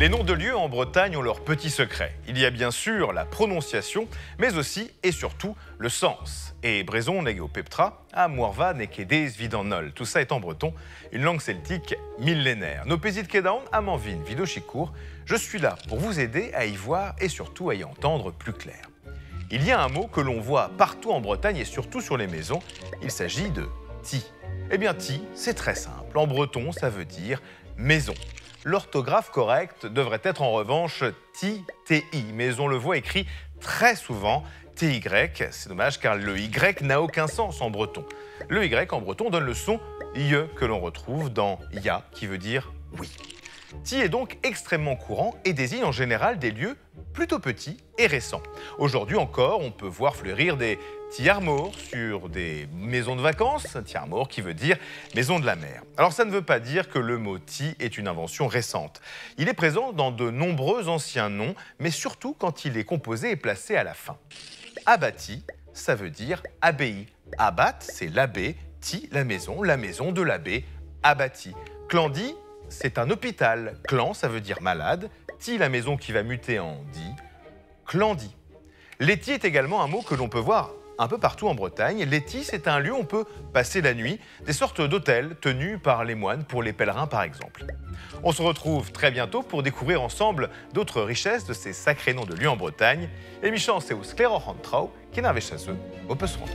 Les noms de lieux en Bretagne ont leurs petits secrets. Il y a bien sûr la prononciation, mais aussi et surtout le sens. Et Brezon neg peptra, à Moirva nekedez vidannol. Tout ça est en breton, une langue celtique millénaire. Nos pésites kedaon, à Manvin, Vidochicourt. Je suis là pour vous aider à y voir et surtout à y entendre plus clair. Il y a un mot que l'on voit partout en Bretagne et surtout sur les maisons. Il s'agit de ti. Eh bien, ti, c'est très simple. En breton, ça veut dire maison. L'orthographe correcte devrait être en revanche ti, ti, mais on le voit écrit très souvent ty. C'est dommage car le y n'a aucun sens en breton. Le y en breton donne le son ye que l'on retrouve dans ya qui veut dire oui. Ti est donc extrêmement courant et désigne en général des lieux plutôt petits et récents. Aujourd'hui encore, on peut voir fleurir des tiarmors sur des maisons de vacances, tiarmor qui veut dire maison de la mer. Alors ça ne veut pas dire que le mot ti est une invention récente. Il est présent dans de nombreux anciens noms, mais surtout quand il est composé et placé à la fin. Abbati, ça veut dire abbaye. Abbat, c'est l'abbé, ti, la maison de l'abbé, abbati. Clandi, c'est un hôpital. Clan, ça veut dire malade. Ti, la maison qui va muter en dit. Clandi. L'éti est également un mot que l'on peut voir un peu partout en Bretagne. L'éti, c'est un lieu où on peut passer la nuit, des sortes d'hôtels tenus par les moines pour les pèlerins par exemple. On se retrouve très bientôt pour découvrir ensemble d'autres richesses de ces sacrés noms de lieux en Bretagne. Et mi chance et ou sclérohantrau, qui n'avait chez eux, au peu se rendre.